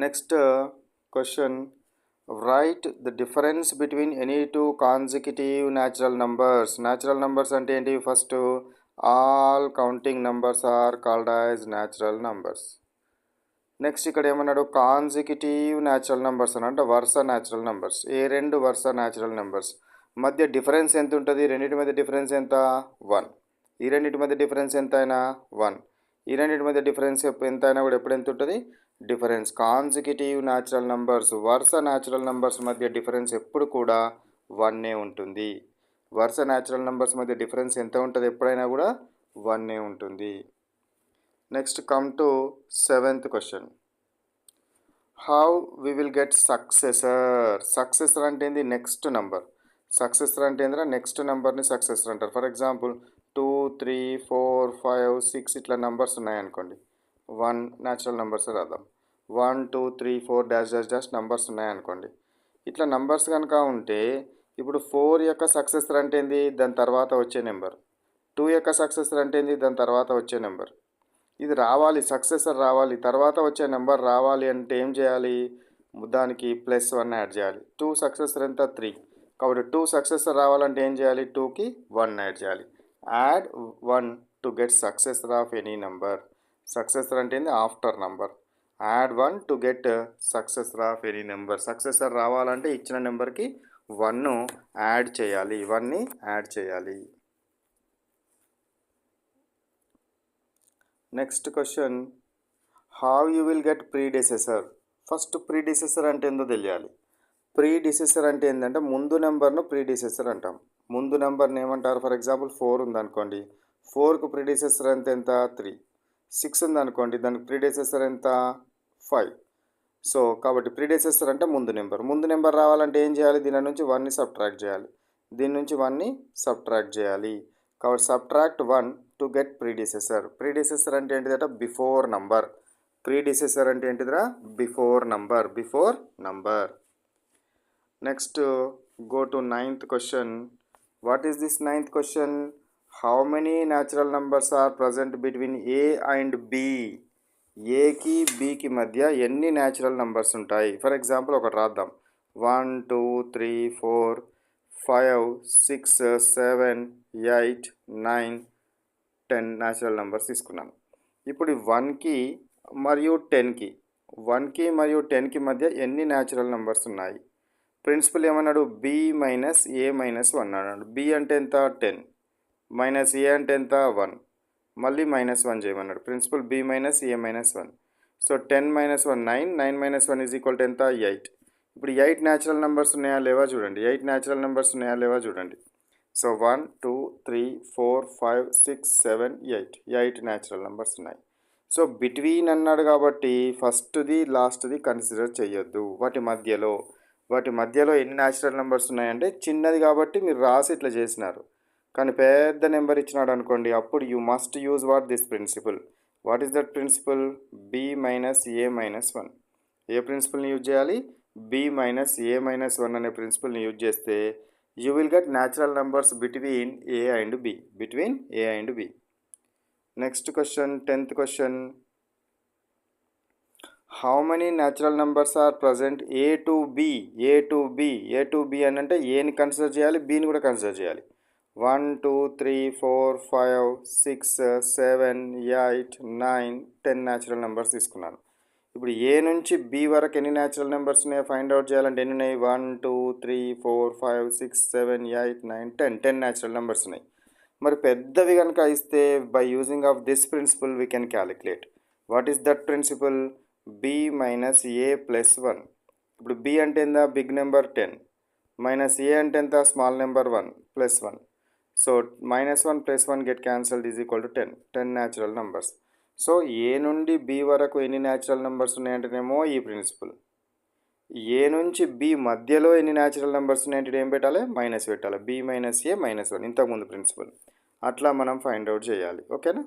Next question, right the difference between any two consecutive natural numbers. Natural numbers అంటే ఏంటి? First, all counting numbers are called as natural numbers. Next ఇక్కడ ఏమన్నాడు? Consecutive natural numbers అని అంటే వరుస natural numbers. ఏ రెండు వరుస natural numbers మధ్య డిఫరెన్స్ ఎంత ఉంటుంది? రెండింటి మధ్య డిఫరెన్స్ ఎంత? 1. ఈ రెండింటి మధ్య డిఫరెన్స్ ఎంత అయినా 1. ఈ రెండింటి మధ్య డిఫరెన్స్ ఎంత అయినా కూడా ఎప్పుడు ఎంత ఉంటుంది? డిఫరెన్స్. కాన్సిక్యూటివ్ న్యాచురల్ నంబర్స్, వరుస న్యాచురల్ నంబర్స్ మధ్య డిఫరెన్స్ ఎప్పుడు కూడా 1 ఉంటుంది. వరుస న్యాచురల్ నంబర్స్ మధ్య డిఫరెన్స్ ఎంత ఉంటుంది? ఎప్పుడైనా కూడా 1 ఉంటుంది. Next come to 7th question. How we will get successor. Successor అంటే ఏంది? Next number. సక్సెసర్ అంటే ఏంద్రా? నెక్స్ట్ నెంబర్ని సక్సెసర్ అంటారు. ఫర్ ఎగ్జాంపుల్ 2, 3, 4, 5, 6 ఇట్లా నెంబర్స్ ఉన్నాయనుకోండి. 1 న్యాచురల్ నెంబర్స్ రాద్దాం. 1, 2, 3, 4 డాష్ డాష్ డాష్ నెంబర్స్ ఉన్నాయనుకోండి. ఇట్లా నెంబర్స్ కనుక ఉంటే ఇప్పుడు 4 యొక్క సక్సెసర్ అంటే ఏంది? దాని తర్వాత వచ్చే నెంబర్. 2 యొక్క సక్సెసర్ అంటే ఏంది? దాని తర్వాత వచ్చే నెంబర్. ఇది రావాలి, సక్సెసర్ రావాలి, తర్వాత వచ్చే నెంబర్ రావాలి అంటే ఏం చేయాలి? దానికి +1 యాడ్ చేయాలి. 2 సక్సెసర్ ఎంత? 3. కాబట్టి 2 సక్సెసర్ రావాలంటే ఏం చేయాలి? 2కి 1 యాడ్ చేయాలి. Add 1 to get successor of any number. Successor అంటే ఏంది? After number. Add 1 to get successor of any number. Successor రావాలంటే ఇచ్చిన నెంబర్కి 1 యాడ్ చేయాలి. 1ని యాడ్ చేయాలి. Next question, how you will get predecessor. First predecessor అంటే ఏందో తెలియాలి. ప్రీడెసెసర్ అంటే ఏంటంటే ముందు నెంబర్ను ప్రీడెసెసర్ అంటాం. ముందు నెంబర్ని ఏమంటారు? ఫర్ ఎగ్జాంపుల్ 4 ఉందనుకోండి. 4కు ప్రీడెసెసర్ ఎంత? 3. 6 ఉందనుకోండి, దానికి ప్రీడెసెసర్ ఎంత? 5. సో కాబట్టి ప్రీడెసెసర్ అంటే ముందు నెంబర్. ముందు నెంబర్ రావాలంటే ఏం చేయాలి? దీని నుంచి 1ని సబ్ట్రాక్ట్ చేయాలి. దీని నుంచి 1ని సబ్ట్రాక్ట్ చేయాలి. కాబట్టి subtract 1 to get predecessor. Predecessor అంటే ఏంటిదట? Before number. ప్రీడెసెసర్ అంటే ఏంటిదిరా? Before number. Before number. Next go to 9th question. What is this 9th question? How many natural numbers are present between A and B. ఏకి బికి మధ్య ఎన్ని natural numbers ఉంటాయి? For example ఒకటి రాద్దాం. 1, 2, 3, 4, 5, 6, 7, 8, 9, 10 natural numbers తీసుకున్నాను. ఇప్పుడు 1కి మరియు 10కి 1కి మరియు 10కి మధ్య ఎన్ని న్యాచురల్ నెంబర్స్ ఉన్నాయి? ప్రిన్సిపల్ ఏమన్నాడు? b మైనస్ a మైనస్ 1 అన్నాడు. b అంటే ఎంత? 10. మైనస్ a అంటే ఎంత? 1. మళ్ళీ -1 చేయమన్నాడు. Principle b minus a minus 1. So 10 minus 1 9. 9 minus 1 is equal to ఎంత? 8. ఇప్పుడు 8 న్యాచురల్ నెంబర్స్ ఉన్నాయా లేవా చూడండి. 8 న్యాచురల్ నెంబర్స్ ఉన్నాయా లేవా చూడండి. సో 1, 2, 3, 4, 5, 6, 7, 8. 8 న్యాచురల్ నెంబర్స్ ఉన్నాయి. సో బిట్వీన్ అన్నాడు కాబట్టి ఫస్ట్ది లాస్ట్ది కన్సిడర్ చేయొద్దు. వాటి మధ్యలో ఎన్ని న్యాచురల్ నెంబర్స్ ఉన్నాయంటే చిన్నది కాబట్టి మీరు రాసి ఇట్లా చేసినారు. కానీ పెద్ద నెంబర్ ఇచ్చినాడు అనుకోండి, అప్పుడు you must use what this principle. What is that principle? b minus a minus 1. ఏ ప్రిన్సిపల్ని యూజ్ చేయాలి? b మైనస్ a మైనస్ 1 అనే ప్రిన్సిపల్ని యూజ్ చేస్తే you will get natural numbers between a and b. Between a and b. Next question, 10th question. How many natural numbers are present a to b? a to b. a to b అని అంటే ఏని consider చేయాలి, బీని కూడా consider చేయాలి. 1, 2, 3, 4, 5, 6, 7, 8, 9, 10 natural numbers తీసుకున్నాను. ఇప్పుడు ఏ నుంచి B వరకు ఎన్ని న్యాచురల్ నెంబర్స్ ఉన్నాయో ఫైండ్ అవుట్ చేయాలంటే ఎన్ని ఉన్నాయి? 1, 2, 3, 4, 5, 6, 7, 8, 9, 10 న్యాచురల్ నెంబర్స్ ఉన్నాయి. మరి పెద్దవి కనుక ఇస్తే by using of this principle we can calculate. What is that principle? b minus a plus 1. ఇప్పుడు b అంటే ఎంత? Big number 10. మైనస్ a అంటే ఎంత? Small number 1 plus 1. So -1 plus 1 get cancelled is equal to 10 natural numbers. So A నుండి B వరకు ఎన్ని natural numbers ఉన్నాయంటేనేమో ఈ principal. ఏ నుంచి బి మధ్యలో ఎన్ని న్యాచురల్ నెంబర్స్ ఉన్నాయంటే ఏం పెట్టాలి? మైనస్ పెట్టాలి. b మైనస్ a మైనస్ 1 ఇంతకుముందు ప్రిన్సిపల్. అట్లా మనం ఫైండ్ అవుట్ చేయాలి. ఓకేనా?